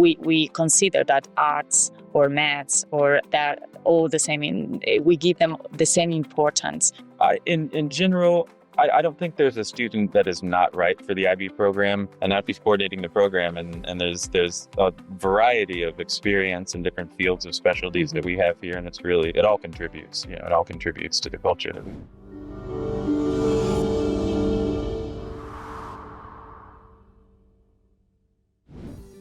we consider that arts or maths or that all the same, we give them the same importance. In general, I don't think there's a student that is not right for the IB program and not be coordinating the program. And there's a variety of experience in different fields of specialties that we have here. And it all contributes, it all contributes to the culture.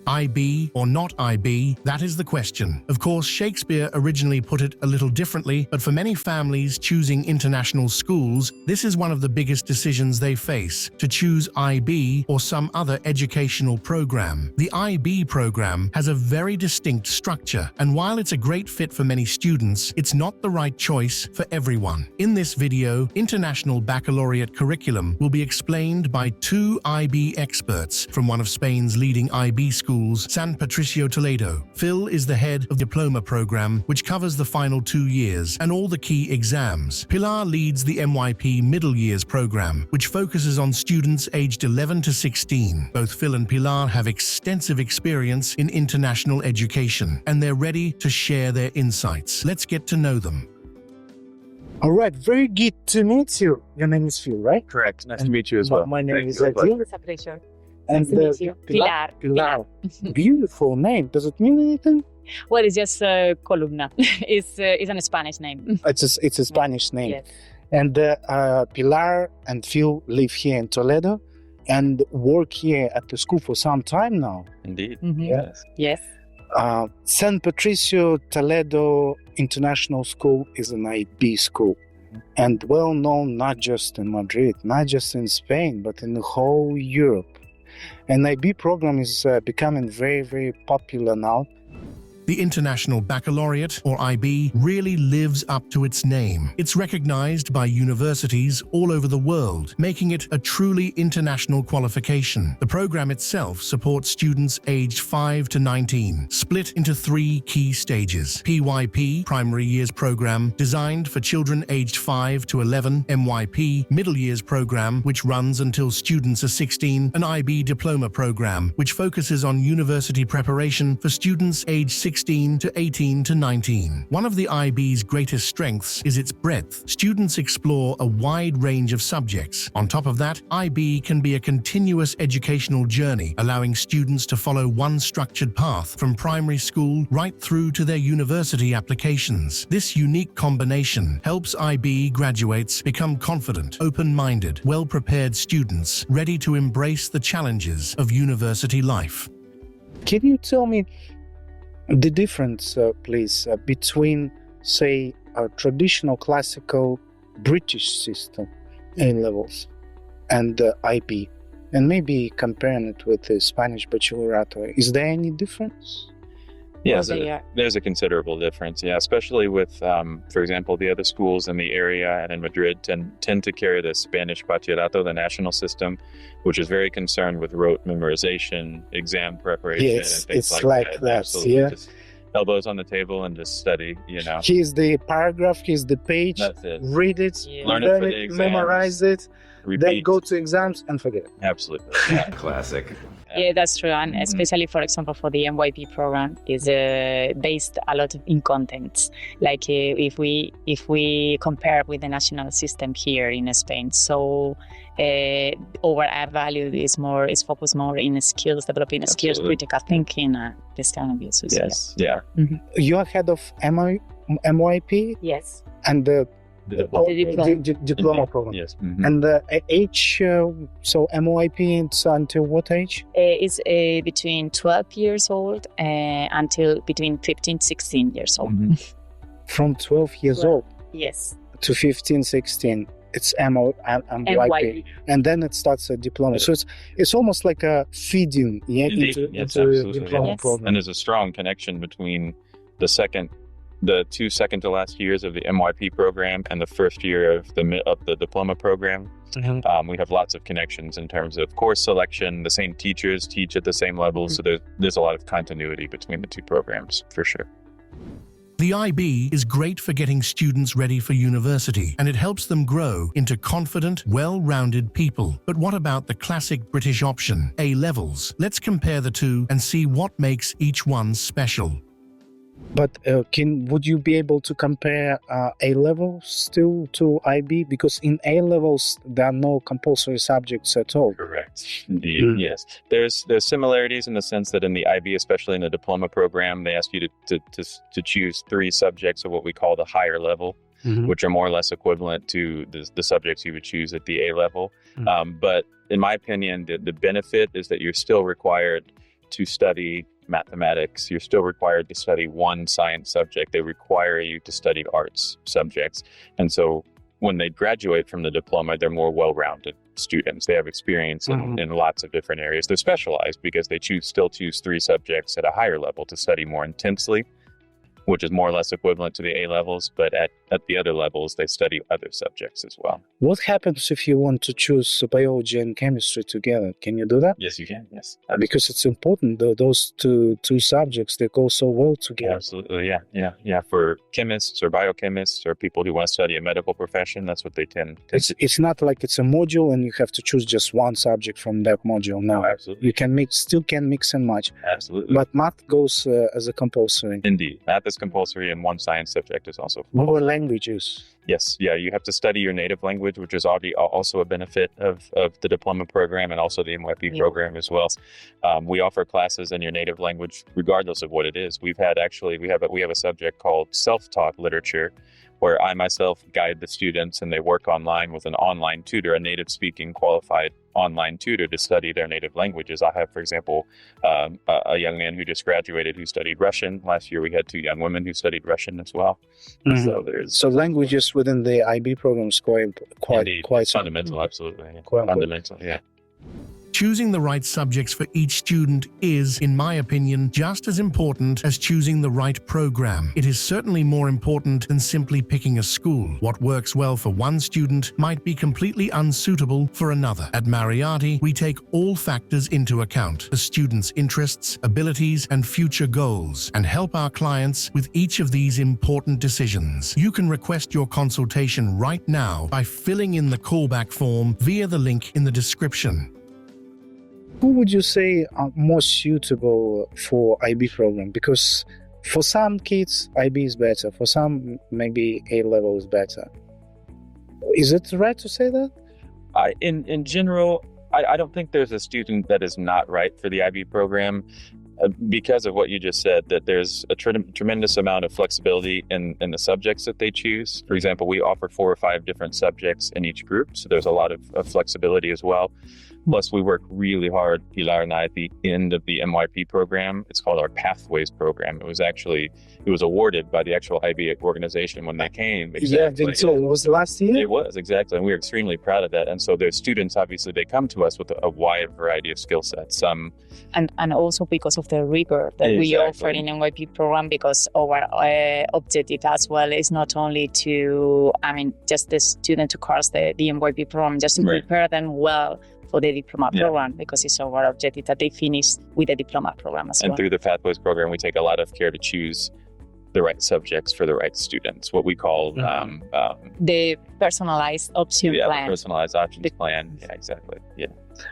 IB or not IB, that is the question. Of course, Shakespeare originally put it a little differently, but for many families choosing international schools, this is one of the biggest decisions they face, to choose IB or some other educational program. The IB program has a very distinct structure, and while it's a great fit for many students, it's not the right choice for everyone. In this video, International Baccalaureate curriculum will be explained by two IB experts from one of Spain's leading IB schools, San Patricio Toledo. Phil is the head of Diploma Programme, which covers the final 2 years and all the key exams. Pilar leads the MYP Middle Years Programme, which focuses on students aged 11 to 16. Both Phil and Pilar have extensive experience in international education, and they're ready to share their insights. Let's get to know them. All right, very good to meet you. Your name is Phil, right? Correct. Nice to meet you as well. My name is Patricio. And Pilar. Pilar. Beautiful name. Does it mean anything? Well, it's just columna. It's a Spanish name. It's a Spanish name. Yes. And Pilar and Phil live here in Toledo and work here at the school for some time now. Indeed. Mm-hmm. Yes. Yes. San Patricio Toledo International School is an IB school and well known not just in Madrid, not just in Spain, but in the whole Europe. And IB program is becoming very, very popular now. The International Baccalaureate, or IB, really lives up to its name. It's recognized by universities all over the world, making it a truly international qualification. The program itself supports students aged 5 to 19, split into 3 key stages. PYP, Primary Years Program, designed for children aged 5 to 11, MYP, Middle Years Program, which runs until students are 16, and IB Diploma Programme, which focuses on university preparation for students aged 16 to 18 to 19. One of the IB's greatest strengths is its breadth. Students explore a wide range of subjects. On top of that, IB can be a continuous educational journey, allowing students to follow one structured path from primary school right through to their university applications. This unique combination helps IB graduates become confident, open-minded, well-prepared students ready to embrace the challenges of university life. Can you tell me the difference, please, between, say, a traditional classical British system A-levels and IB, and maybe comparing it with the Spanish Bachillerato? Is there any difference? Yeah, there's a considerable difference, especially with, for example, the other schools in the area and in Madrid tend to carry the Spanish Bachillerato, the national system, which is very concerned with rote memorization, exam preparation, and things it's like that. Absolutely. Yeah. Just elbows on the table and just study, Here's the paragraph, here's the page, That's it. read it, Learn learn it for it, the exams, memorize it, repeat. then go to exams and forget it. Absolutely. Classic. Yeah, that's true. And especially, for example, for the MYP program, is based a lot in contents. Like if we compare with the national system here in Spain, so our value is focused more in skills, developing skills, critical thinking, this kind of issues. Yes. Yeah. Mm-hmm. You're head of MYP? Yes. And the diploma program. Yes. Mm-hmm. And the age, so MYP, it's until what age? Is between 12 years old until between 15, 16 years old. Mm-hmm. From 12 years old Yes. to 15, 16. It's MYP. And then it starts a diploma. So it's almost like a feeding into diploma program. And there's a strong connection between the 2 second to last years of the MYP program and the first year of the diploma program. Mm-hmm. We have lots of connections in terms of course selection. The same teachers teach at the same level, so there's a lot of continuity between the two programs for sure. The IB is great for getting students ready for university, and it helps them grow into confident, well-rounded people. But what about the classic British option, A-levels? Let's compare the two and see what makes each one special. But would you be able to compare A-levels still to IB? Because in A-levels, there are no compulsory subjects at all. Correct. Indeed, yes. There's similarities in the sense that in the IB, especially in the diploma program, they ask you to choose 3 subjects of what we call the higher level, which are more or less equivalent to the subjects you would choose at the A level. But in my opinion, the benefit is that you're still required to study mathematics. You're still required to study one science subject. They require you to study arts subjects. And so when they graduate from the diploma, they're more well-rounded students. They have experience in lots of different areas. They're specialized because they still choose 3 subjects at a higher level to study more intensely, which is more or less equivalent to the A levels, but at the other levels, they study other subjects as well. What happens if you want to choose biology and chemistry together? Can you do that? Yes, you can. Yes. Because it's important, those two subjects, they go so well together. Absolutely, yeah. For chemists or biochemists or people who want to study a medical profession, that's what they tend to. It's not like it's a module and you have to choose just one subject from that module. No, absolutely. You can still mix and match. Absolutely. But math goes as a compulsory. Indeed. Math is compulsory and one science subject is also compulsory. More languages. Yes, you have to study your native language, which is also a benefit of the diploma program and also the MYP program as well. We offer classes in your native language, regardless of what it is. We have a subject called self-taught literature, where I myself guide the students and they work online with an online tutor, a native speaking qualified online tutor to study their native languages. I have, for example, a young man who just graduated who studied Russian. Last year we had 2 young women who studied Russian as well. So languages within the IB program is quite fundamental, absolutely. Fundamental, yeah. Choosing the right subjects for each student is, in my opinion, just as important as choosing the right program. It is certainly more important than simply picking a school. What works well for one student might be completely unsuitable for another. At Maryadi, we take all factors into account, the student's interests, abilities, and future goals, and help our clients with each of these important decisions. You can request your consultation right now by filling in the callback form via the link in the description. Who would you say are more suitable for IB program? Because for some kids, IB is better. For some, maybe A level is better. Is it right to say that? In general, I don't think there's a student that is not right for the IB program because of what you just said, that there's a tremendous amount of flexibility in the subjects that they choose. For example, we offer 4 or 5 different subjects in each group, so there's a lot of flexibility as well. Plus, we work really hard, Pilar and I, at the end of the MYP program. It's called our Pathways program. It was awarded by the actual IB organization when they came. Exactly. Yeah, it was last year? It was, exactly. And we were extremely proud of that. And so their students, obviously, they come to us with a wide variety of skill sets. And also because of the rigor that we offer in MYP program, because our objective as well is not only just the student to course the MYP program, just to prepare them well for the diploma program, because it's our objective that they finish with the diploma program as well. And through the Pathways program, we take a lot of care to choose the right subjects for the right students, what we call the Personalised Options Plan. The Personalised Options Plan. Yeah, exactly. Yeah.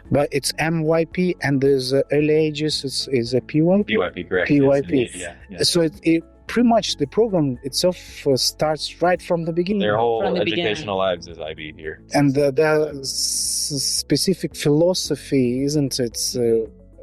But it's MYP and there's early ages is a PYP? PYP, correct. PYP. Yes, yeah. So it pretty much the program itself starts right from the beginning. Their whole educational lives is IB here. And the specific philosophy, isn't it,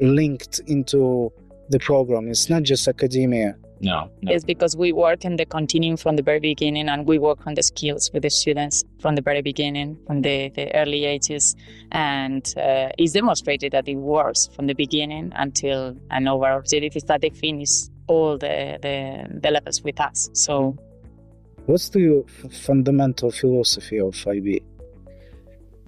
linked into the program? It's not just academia. No. It's because we work in the continuum from the very beginning, and we work on the skills with the students from the very beginning, from the early ages. And it's demonstrated that it works from the beginning until, and our objective is that they finish all the levels with us. So, what's the fundamental philosophy of IB?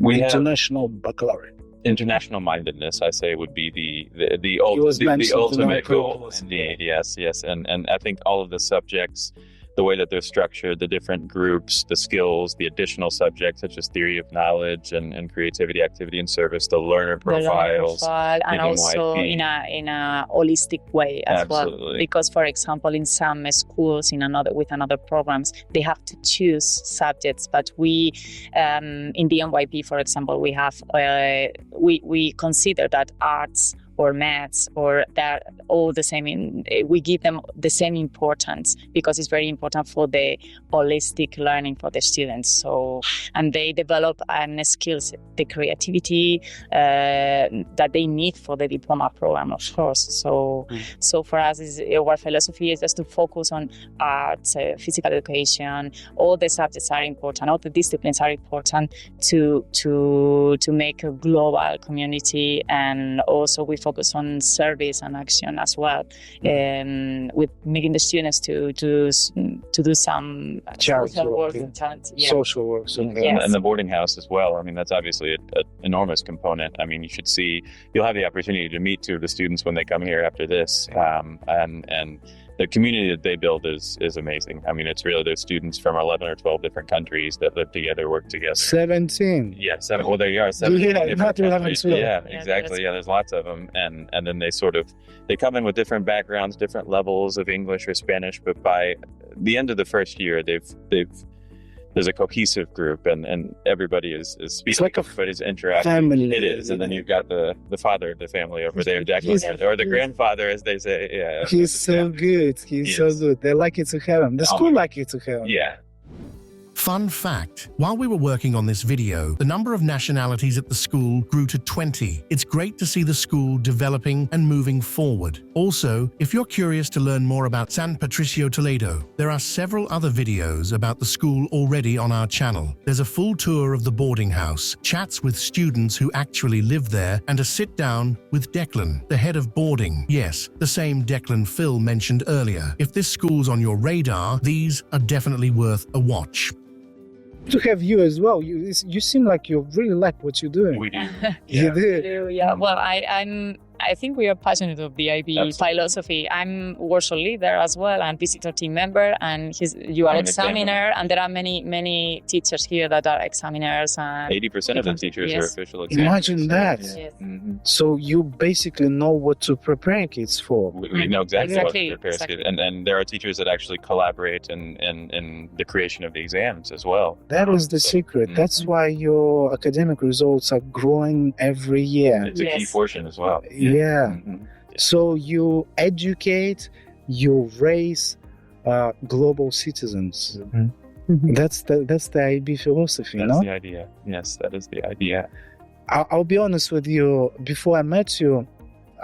International Baccalaureate. International mindedness, I say, would be the ultimate goal. Indeed, yes, and I think all of the subjects the way that they're structured, the different groups, the skills, the additional subjects such as theory of knowledge and creativity, activity, and service, the learner profiles, and also MYP. in a holistic way as Absolutely. well. Because, for example, in some schools, with another programs, they have to choose subjects. But we, in the MYP, for example, we have we consider that arts or maths or that all the same. We give them the same importance because it's very important for the holistic learning for the students. So, and they develop skills, the creativity that they need for the diploma program, of course. So, so for us, our philosophy is just to focus on arts, physical education. All the subjects are important. All the disciplines are important to make a global community, and also we focus on service and action as well, with making the students to do some social work. Social work. Yes. And the boarding house as well. I mean, that's obviously an enormous component. I mean, you'll have the opportunity to meet two of the students when they come here after this, and the community that they build is amazing. I mean, it's really those students from 11 or 12 different countries that live together, work together. 17. Yeah, 7. Well, there you are. 17 Yeah, different not 11, countries. 12. Yeah, exactly. Yeah, there's lots of them, and then they come in with different backgrounds, different levels of English or Spanish. But by the end of the first year, there's a cohesive group, and everybody is speaking, It's like but is interacting. family. It is, and then you've got the father of the family over there, Declan, or the grandfather, as they say. Yeah, He's so good. He's so good. They like it to have him. The school like it to have him. Yeah. Fun fact, while we were working on this video, the number of nationalities at the school grew to 20. It's great to see the school developing and moving forward. Also, if you're curious to learn more about San Patricio Toledo, there are several other videos about the school already on our channel. There's a full tour of the boarding house, chats with students who actually live there, and a sit-down with Declan, the head of boarding. Yes, the same Declan Phil mentioned earlier. If this school's on your radar, these are definitely worth a watch. To have you as well. You seem like you really like what you're doing. We do. You do. Yeah. Well, I think we are passionate of the IB Absolutely. philosophy. I'm workshop leader as well and visitor team member, and you are I'm an examiner, and there are many teachers here that are examiners. And 80% of the teachers are Yes. official examiners. Imagine that. Yes. Mhm. So you basically know what to prepare kids for. We know exactly Exactly, what prepares exactly. kids. And there are teachers that actually collaborate in the creation of the exams as well. That is the secret. That's why your academic results are growing every year. It's a key Yes. portion as well. Yeah. Mhm. So you educate, you raise global citizens. That's the IB philosophy, That's no? the idea. Yes, that is the idea. I'll be honest with you. Before I met you,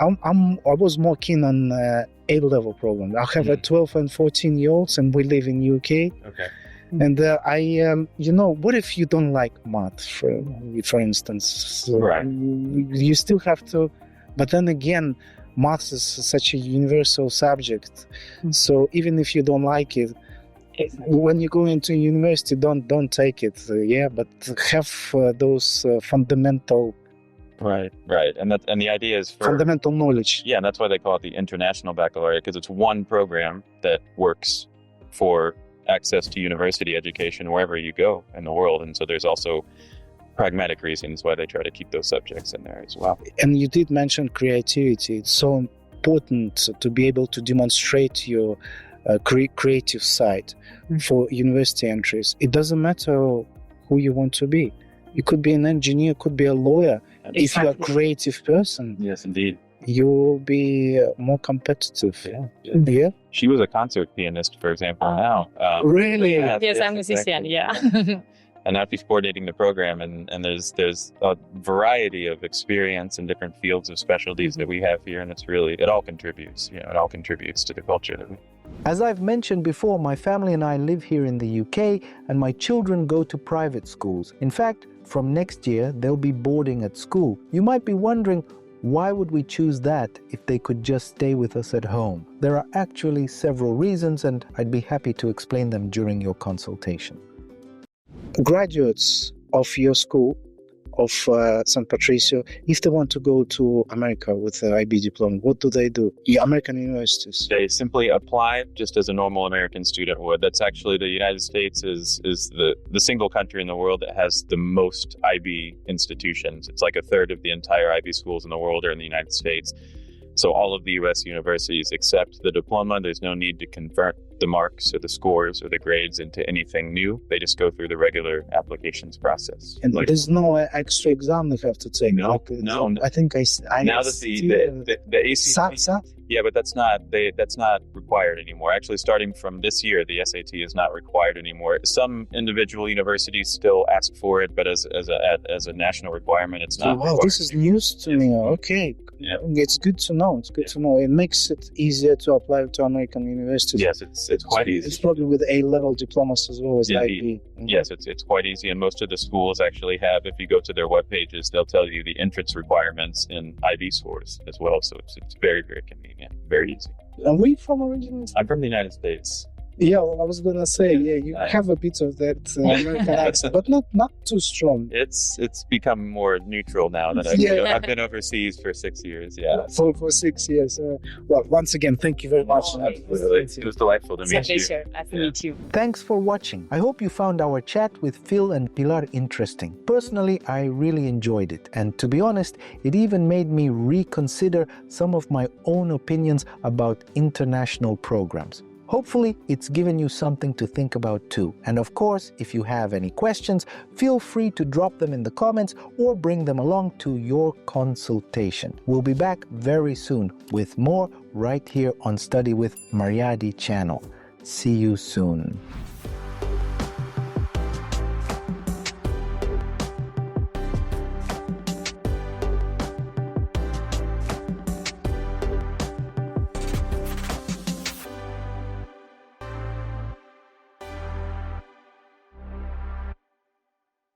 I was more keen on A-level program. I have a 12 and 14-year-olds, and we live in UK. Okay. And what if you don't like math, for instance? So Right. You still have to, but then again, math is such a universal subject. So even if you don't like it, when you go into university, don't take it. But have those fundamental Right. And the idea is for fundamental knowledge. Yeah, and that's why they call it the International Baccalaureate, because it's one program that works for access to university education wherever you go in the world. And so there's also pragmatic reasons why they try to keep those subjects in there as well. And you did mention creativity. It's so important to be able to demonstrate your creative side for university entries. It doesn't matter who you want to be. You could be an engineer, could be a lawyer. If you're a creative person, Yes, indeed. you will be more competitive. Yeah. She was a concert pianist, for example, now. Really? Yes, I'm a musician. exactly. Yeah. And now she's coordinating the program, and there's a variety of experience in different fields of specialties that we have here, and it all contributes. It all contributes to the culture that we. As I've mentioned before, my family and I live here in the UK, and my children go to private schools. In fact, from next year, they'll be boarding at school. You might be wondering, why would we choose that if they could just stay with us at home? There are actually several reasons, and I'd be happy to explain them during your consultation. Graduates of your school of San Patricio, if they want to go to America with the IB diploma, what do they do? American universities. They simply apply just as a normal American student would. That's actually, the United States is the single country in the world that has the most IB institutions. It's like a third of the entire IB schools in the world are in the United States. So all of the U.S. universities accept the diploma. There's no need to convert the marks or the scores or the grades into anything new. They just go through the regular applications process. And there's no extra exam they have to take. No. I think I now that the ACT, yeah, but that's not required anymore. Actually, starting from this year, the SAT is not required anymore. Some individual universities still ask for it, but as a national requirement, it's not. Wow, required. this is news to me. Okay, yeah. It's good to know. It's good to know. It makes it easier to apply to American universities. Yes, it's quite easy. It's probably with A-level diplomas as well as IB. Yes, it's quite easy, and most of the schools actually have. If you go to their web pages, they'll tell you the entrance requirements in IB scores as well. So it's very, very convenient, very easy. Are we from originally? I'm from the United States. Yeah, well, I was gonna say, yeah, you have a bit of that American accent, but not too strong. It's become more neutral now that I've been overseas for 6 years. Yeah, for 6 years. Well, once again, thank you very much. Absolutely, it was delightful to meet you. Nice to meet you. Thanks for watching. I hope you found our chat with Phil and Pilar interesting. Personally, I really enjoyed it, and to be honest, it even made me reconsider some of my own opinions about international programs. Hopefully, it's given you something to think about too. And of course, if you have any questions, feel free to drop them in the comments or bring them along to your consultation. We'll be back very soon with more right here on Study with Maryadi channel. See you soon.